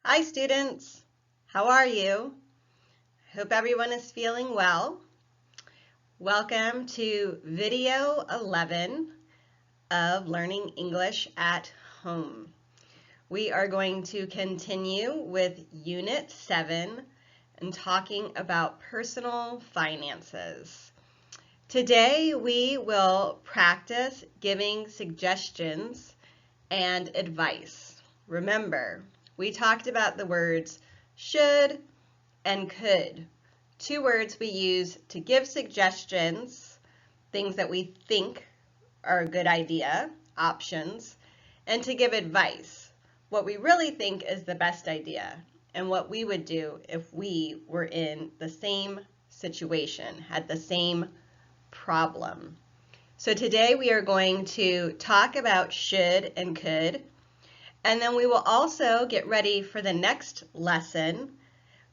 Hi students, how are you? Hope everyone is feeling well. Welcome to Video 11 of Learning English at Home. We are going to continue with Unit 7 and talking about personal finances. Today we will practice giving suggestions and advice. Remember, we talked about the words should and could, two words we use to give suggestions, things that we think are a good idea, options, and to give advice, what we really think is the best idea, and what we would do if we were in the same situation, had the same problem. So today we are going to talk about should and could, and then we will also get ready for the next lesson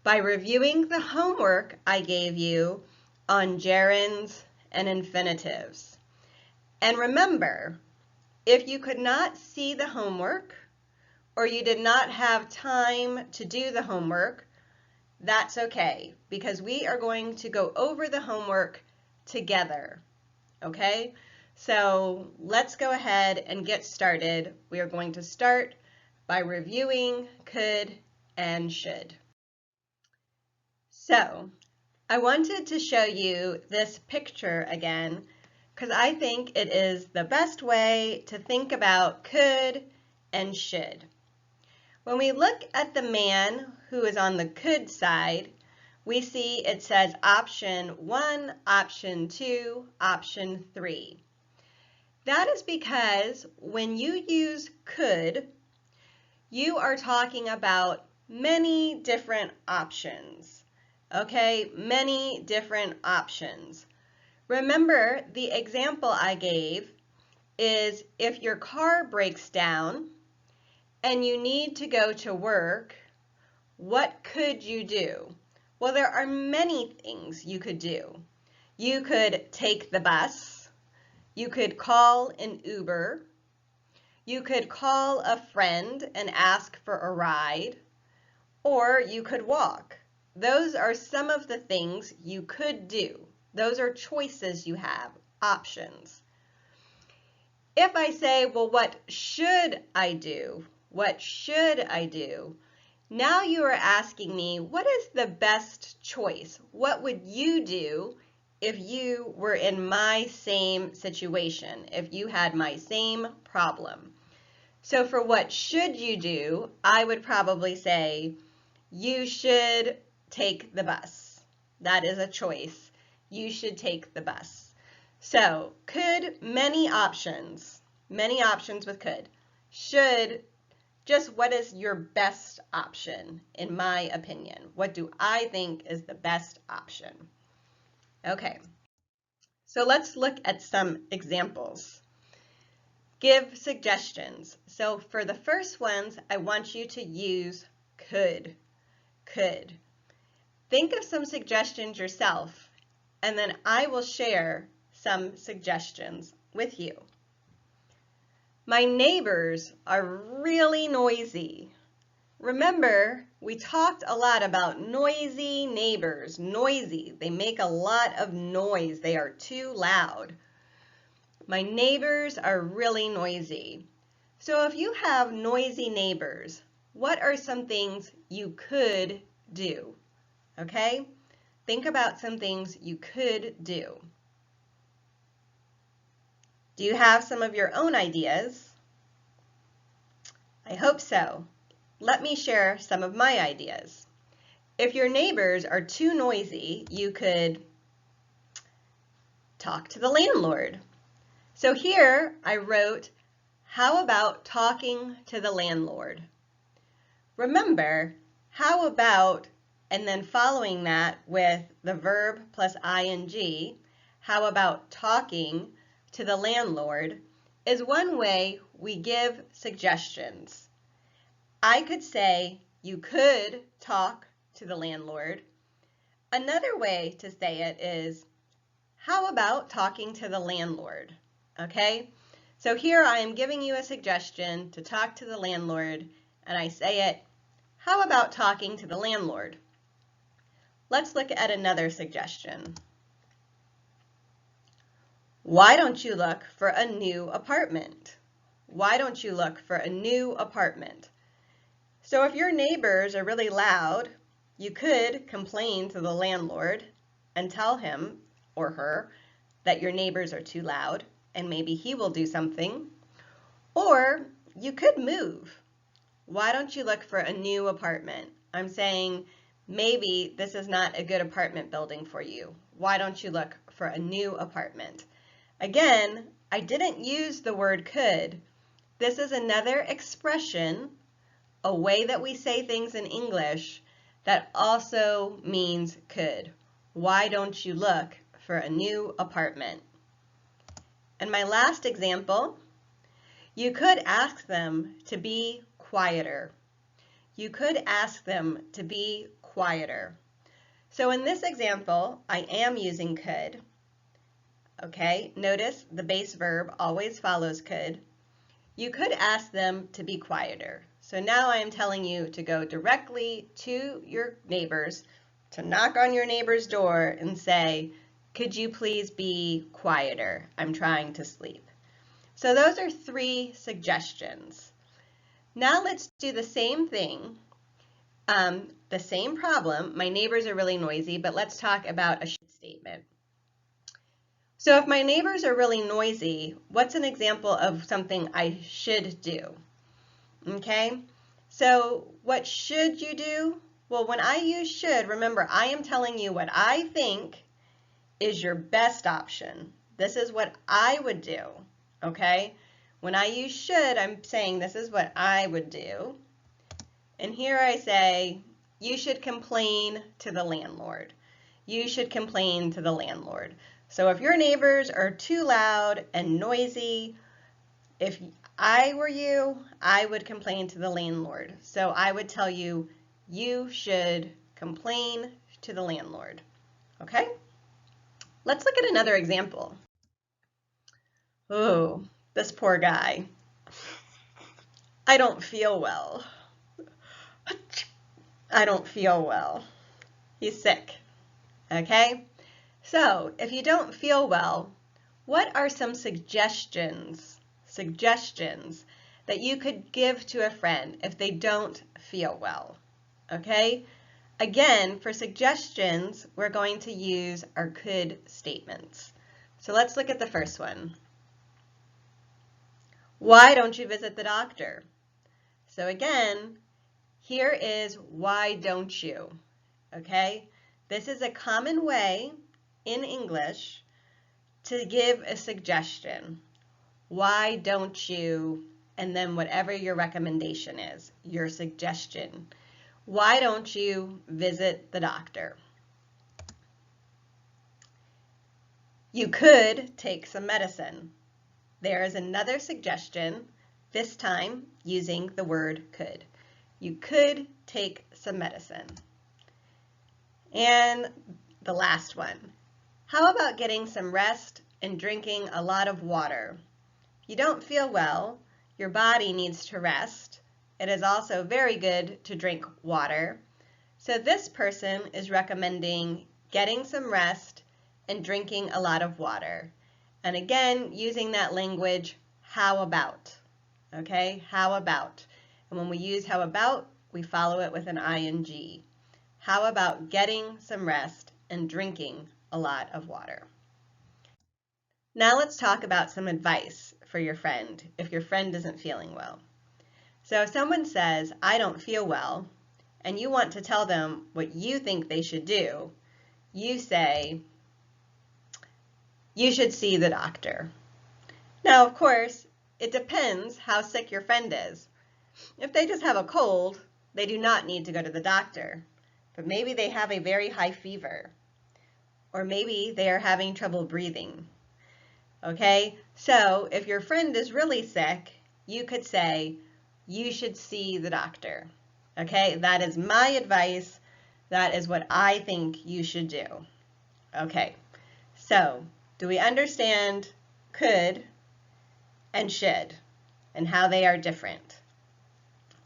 by reviewing the homework I gave you on gerunds and infinitives. And remember, if you could not see the homework or you did not have time to do the homework, that's okay, because we are going to go over the homework together, okay? So let's go ahead and get started. We are going to start by reviewing could and should. So I wanted to show you this picture again because I think it is the best way to think about could and should. When we look at the man who is on the could side, we see it says option 1, option 2, option 3. That is because when you use could, you are talking about many different options. Okay, many different options. Remember, the example I gave is if your car breaks down and you need to go to work, what could you do? Well, there are many things you could do. You could take the bus. You could call an Uber. You could call a friend and ask for a ride. Or you could walk. Those are some of the things you could do. Those are choices you have, options. If I say, well, what should I do? What should I do? Now you are asking me, what is the best choice? What would you do if you were in my same situation, if you had my same problem? So for what should you do, I would probably say, you should take the bus. That is a choice. You should take the bus. So could, many options with could. Should, just what is your best option in my opinion? What do I think is the best option? Okay, so let's look at some examples. Give suggestions. So for the first ones, I want you to use could. Could. Think of some suggestions yourself, and then I will share some suggestions with you. My neighbors are really noisy. Remember, we talked a lot about noisy neighbors. Noisy. They make a lot of noise. They are too loud. My neighbors are really noisy. So if you have noisy neighbors, what are some things you could do? Okay? Think about some things you could do. Do you have some of your own ideas? I hope so. Let me share some of my ideas. If your neighbors are too noisy, you could talk to the landlord. So here I wrote, how about talking to the landlord? Remember, how about, and then following that with the verb plus ing, how about talking to the landlord, is one way we give suggestions. I could say, you could talk to the landlord. Another way to say it is, how about talking to the landlord? Okay, so here I am giving you a suggestion to talk to the landlord, and I say it, How about talking to the landlord? Let's look at another suggestion. Why don't you look for a new apartment? Why don't you look for a new apartment? So if your neighbors are really loud, you could complain to the landlord and tell him or her that your neighbors are too loud and maybe he will do something. Or you could move. Why don't you look for a new apartment? I'm saying maybe this is not a good apartment building for you. Why don't you look for a new apartment? Again, I didn't use the word could. This is another expression, a way that we say things in English that also means could. Why don't you look for a new apartment? And my last example, you could ask them to be quieter. You could ask them to be quieter. So in this example, I am using could. Okay, notice the base verb always follows could. You could ask them to be quieter. So now I am telling you to go directly to your neighbors, to knock on your neighbor's door and say, could you please be quieter? I'm trying to sleep. So those are 3 suggestions. Now let's do the same thing, the same problem. My neighbors are really noisy, but let's talk about a should statement. So if my neighbors are really noisy, what's an example of something I should do? Okay, so what should you do? Well, when I use should, remember, I am telling you what I think is your best option. This is what I would do, okay? When I use should, I'm saying this is what I would do. And here I say, you should complain to the landlord. You should complain to the landlord. So if your neighbors are too loud and noisy, if I were you, I would complain to the landlord. So I would tell you, you should complain to the landlord. Okay? Let's look at another example. Oh, this poor guy. I don't feel well. I don't feel well. He's sick. Okay? So, if you don't feel well, what are some suggestions that you could give to a friend if they don't feel well? Okay? Again, for suggestions, we're going to use our could statements. So let's look at the first one. Why don't you visit the doctor? So again, here is why don't you? Okay? This is a common way in English to give a suggestion. Why don't you, and then whatever your recommendation is, your suggestion. Why don't you visit the doctor? You could take some medicine. There is another suggestion, this time using the word could. You could take some medicine. And the last one. How about getting some rest and drinking a lot of water? If you don't feel well, your body needs to rest. It is also very good to drink water. So this person is recommending getting some rest and drinking a lot of water. And again, using that language, how about? Okay, how about? And when we use how about, we follow it with an ing. How about getting some rest and drinking a lot of water? Now let's talk about some advice for your friend if your friend isn't feeling well. So if someone says, I don't feel well, and you want to tell them what you think they should do, you say, you should see the doctor. Now, of course, it depends how sick your friend is. If they just have a cold, they do not need to go to the doctor. But maybe they have a very high fever. Or maybe they are having trouble breathing. Okay, so if your friend is really sick, you could say, you should see the doctor. Okay, that is my advice. That is what I think you should do. Okay, so do we understand could and should and how they are different?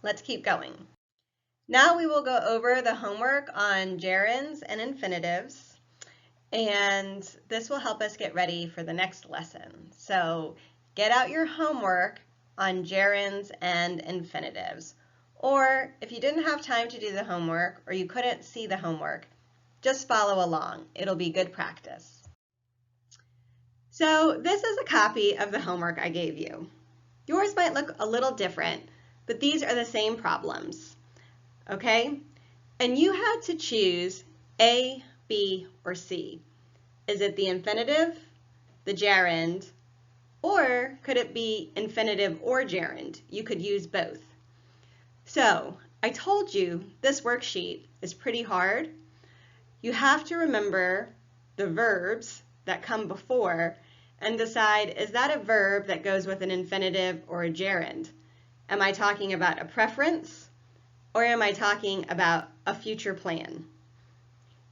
Let's keep going. Now we will go over the homework on gerunds and infinitives, and this will help us get ready for the next lesson. So get out your homework on gerunds and infinitives. Or if you didn't have time to do the homework or you couldn't see the homework, just follow along. It'll be good practice. So this is a copy of the homework I gave you. Yours might look a little different, but these are the same problems, okay? And you had to choose A, B, or C. Is it the infinitive, the gerund, or could it be infinitive or gerund? You could use both. So I told you this worksheet is pretty hard. You have to remember the verbs that come before and decide, is that a verb that goes with an infinitive or a gerund? Am I talking about a preference or am I talking about a future plan?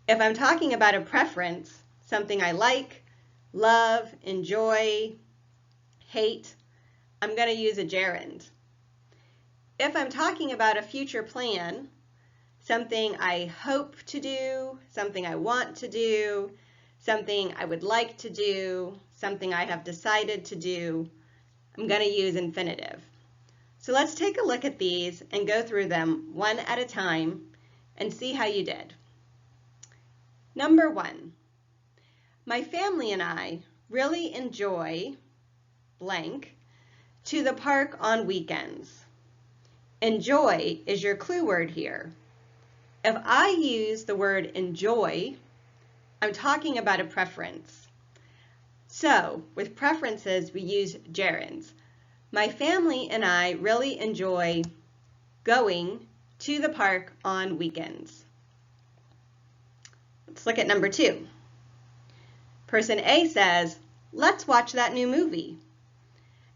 If I'm talking about a preference, something I like, love, enjoy, hate, I'm going to use a gerund. If I'm talking about a future plan, something I hope to do, something I want to do, something I would like to do, something I have decided to do, I'm going to use infinitive. So let's take a look at these and go through them one at a time and see how you did. Number 1, my family and I really enjoy blank to the park on weekends. Enjoy is your clue word here. If I use the word enjoy, I'm talking about a preference. So with preferences, we use gerunds. My family and I really enjoy going to the park on weekends. Let's look at number 2. Person A says, let's watch that new movie.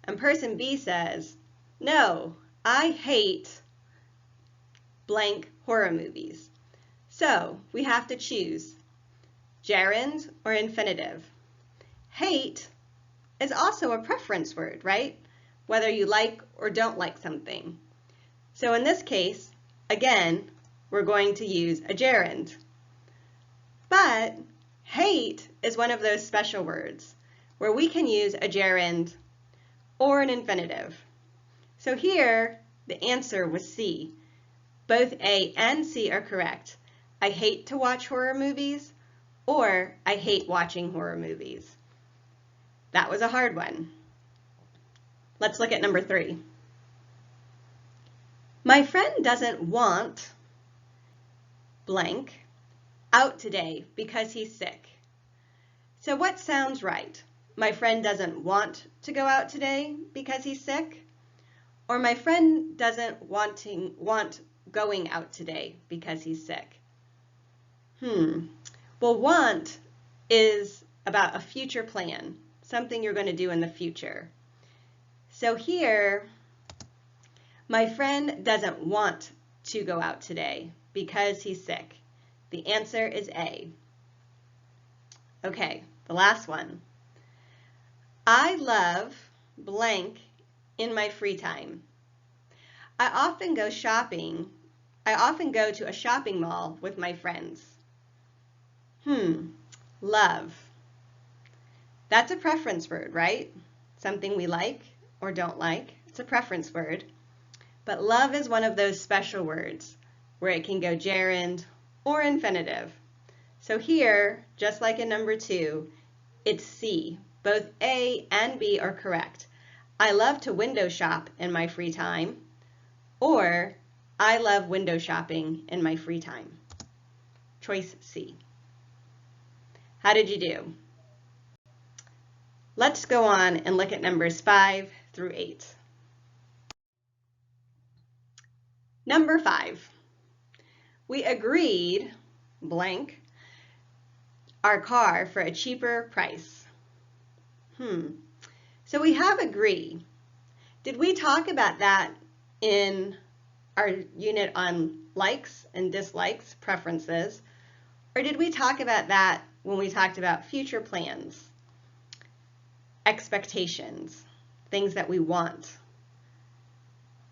And person B says, no, I hate blank horror movies. So we have to choose gerund or infinitive. Hate is also a preference word, right? Whether you like or don't like something. So in this case, again, we're going to use a gerund. But hate is one of those special words where we can use a gerund or an infinitive. So here, the answer was C. Both A and C are correct. I hate to watch horror movies, or I hate watching horror movies. That was a hard one. Let's look at number 3. My friend doesn't want blank out today because he's sick. So what sounds right? My friend doesn't want to go out today because he's sick? Or my friend doesn't want going out today because he's sick? Well, want is about a future plan, something you're going to do in the future. So here, my friend doesn't want to go out today because he's sick. The answer is A. Okay, the last one. I love blank in my free time. I often go to a shopping mall with my friends. Love. That's a preference word, right? Something we like or don't like. It's a preference word. But love is one of those special words where it can go gerund or infinitive. So here, just like in number 2, it's C. Both A and B are correct. I love to window shop in my free time, or I love window shopping in my free time. Choice C. How did you do? Let's go on and look at numbers 5 through 8. Number 5. We agreed blank our car for a cheaper price. So we have agree. Did we talk about that in our unit on likes and dislikes, preferences, or did we talk about that when we talked about future plans, expectations, things that we want?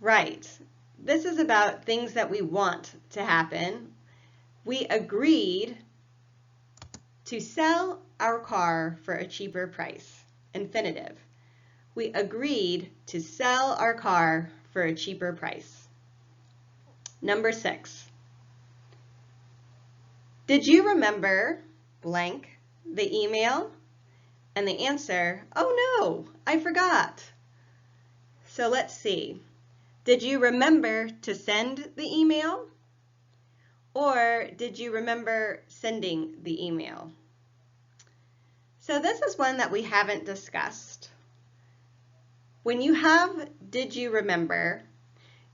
Right. this is about things that we want to happen. We agreed to sell our car for a cheaper price. Infinitive. We agreed to sell our car for a cheaper price. Number 6. Did you remember blank the email? And the answer, oh no, I forgot. So let's see. Did you remember to send the email? Or did you remember sending the email? So this is one that we haven't discussed. When you have did you remember,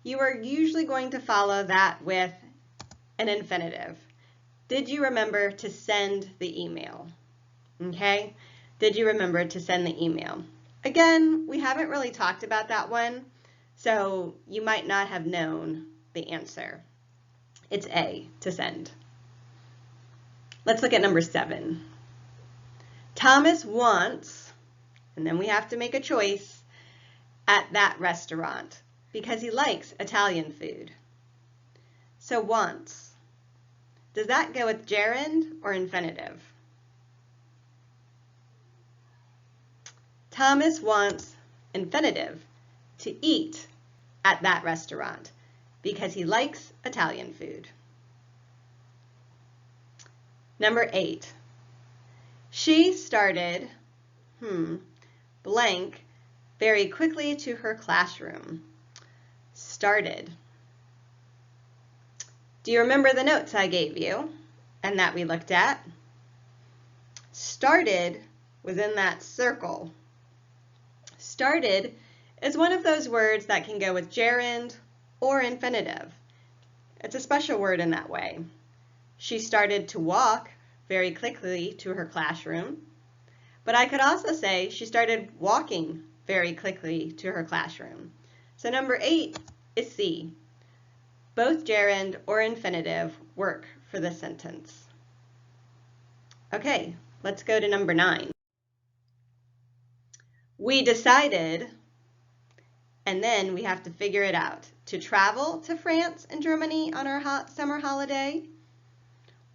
you are usually going to follow that with an infinitive. Did you remember to send the email? Okay? Did you remember to send the email? Again, we haven't really talked about that one, so you might not have known the answer. It's A, to send. Let's look at number 7. Thomas wants, and then we have to make a choice, at that restaurant because he likes Italian food. So wants. Does that go with gerund or infinitive? Thomas wants, infinitive, to eat at that restaurant because he likes Italian food. Number 8. She started, blank, very quickly to her classroom. Started. Do you remember the notes I gave you and that we looked at? Started was in that circle. Started is one of those words that can go with gerund or infinitive. It's a special word in that way. She started to walk very quickly to her classroom, but I could also say she started walking very quickly to her classroom. So number 8 is C. Both gerund or infinitive work for this sentence. Okay, let's go to number 9. We decided, and then we have to figure it out, to travel to France and Germany on our summer holiday,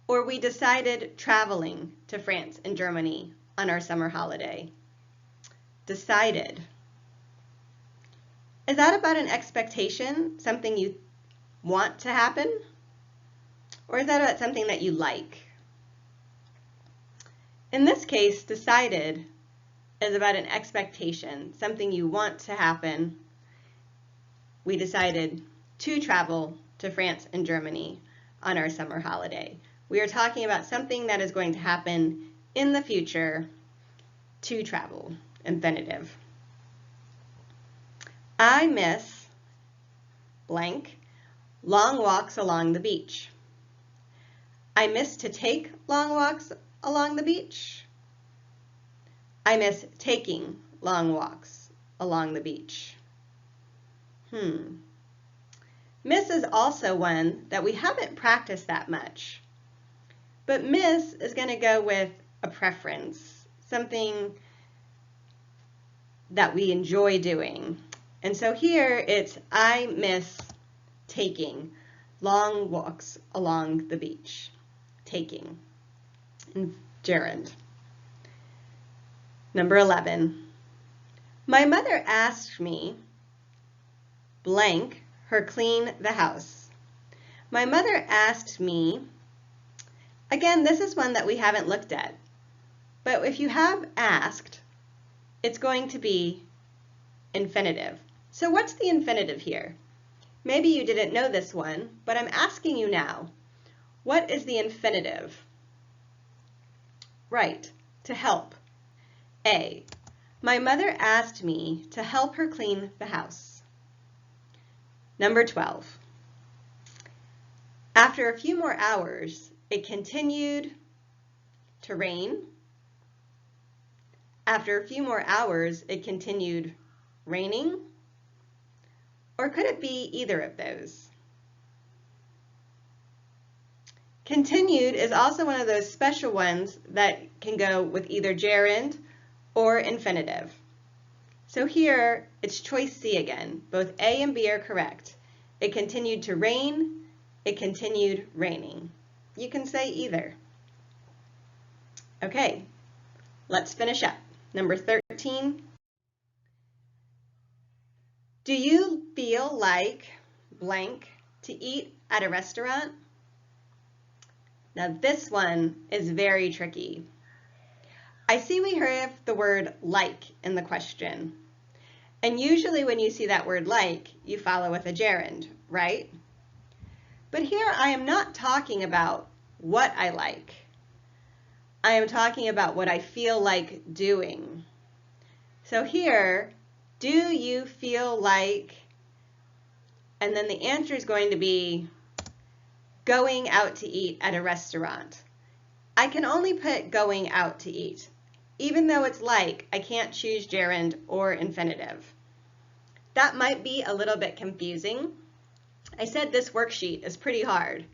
or we decided traveling to France and Germany on our summer holiday. Decided. Is that about an expectation, something you want to happen? Or is that about something that you like? In this case, decided is about an expectation, something you want to happen. We decided to travel to France and Germany on our summer holiday. We are talking about something that is going to happen in the future. To travel, infinitive. I miss blank long walks along the beach. I miss to take long walks along the beach. I miss taking long walks along the beach. Miss is also one that we haven't practiced that much. But miss is going to go with a preference, something that we enjoy doing. And so here it's I miss taking long walks along the beach. Taking. And gerund. Number 11. My mother asked me blank her clean the house. My mother asked me, again, this is one that we haven't looked at, but if you have asked, it's going to be infinitive. So what's the infinitive here? Maybe you didn't know this one, but I'm asking you now. What is the infinitive? Right, to help. A. My mother asked me to help her clean the house. Number 12. After a few more hours, it continued to rain. After a few more hours, it continued raining. Or could it be either of those? Continued is also one of those special ones that can go with either gerund or infinitive. So here, it's choice C again. Both A and B are correct. It continued to rain. It continued raining. You can say either. Okay, let's finish up. Number 13. Do you feel like blank to eat at a restaurant? Now this one is very tricky. I see we have the word like in the question. And usually when you see that word like, you follow with a gerund, right? But here I am not talking about what I like. I am talking about what I feel like doing. So here, do you feel like, and then the answer is going to be going out to eat at a restaurant. I can only put going out to eat. Even though it's like, I can't choose gerund or infinitive. That might be a little bit confusing. I said this worksheet is pretty hard.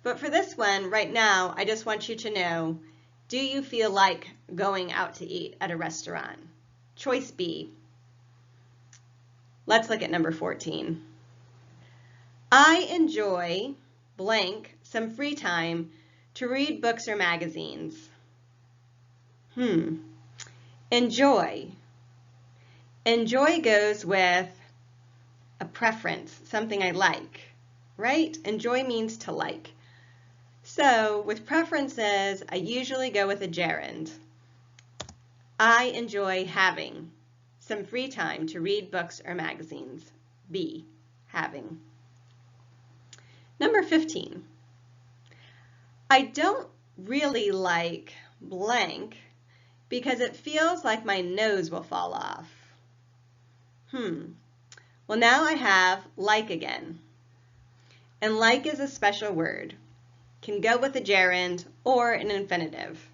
But for this one, right now, I just want you to know, do you feel like going out to eat at a restaurant? Choice B. Let's look at number 14. I enjoy blank some free time to read books or magazines. Enjoy. Enjoy goes with a preference, something I like, right? Enjoy means to like. So with preferences, I usually go with a gerund. I enjoy having some free time to read books or magazines. B, having. Number 15. I don't really like blank because it feels like my nose will fall off. Well, now I have like again. And like is a special word. Can go with a gerund or an infinitive.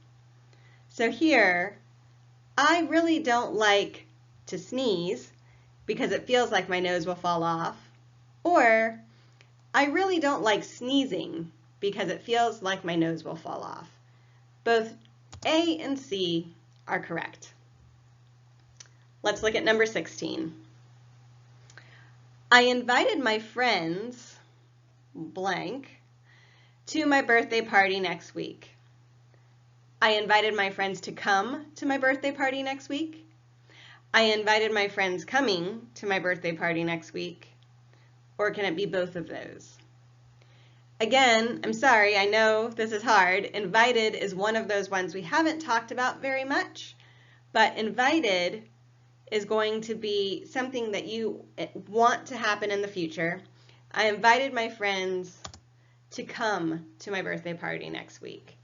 So here, I really don't like to sneeze because it feels like my nose will fall off. Or, I really don't like sneezing because it feels like my nose will fall off. Both A and C are correct. Let's look at number 16. I invited my friends, blank, to my birthday party next week. I invited my friends to come to my birthday party next week. I invited my friends coming to my birthday party next week. Or can it be both of those? Again, I'm sorry, I know this is hard. Invited is one of those ones we haven't talked about very much, but invited is going to be something that you want to happen in the future. I invited my friends to come to my birthday party next week.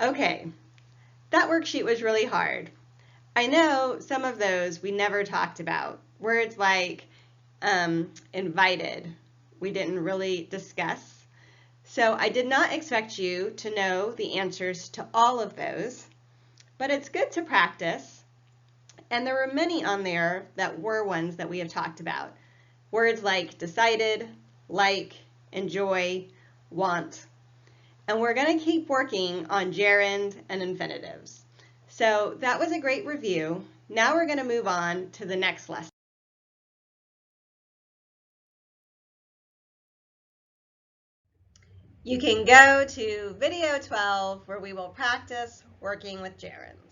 Okay, that worksheet was really hard. I know some of those we never talked about. Words like invited, we didn't really discuss. So I did not expect you to know the answers to all of those, but it's good to practice. And there were many on there that were ones that we have talked about. Words like decided, like, enjoy, want. And we're going to keep working on gerund and infinitives. So that was a great review. Now we're going to move on to the next lesson. You can go to Video 12 where we will practice working with gerunds.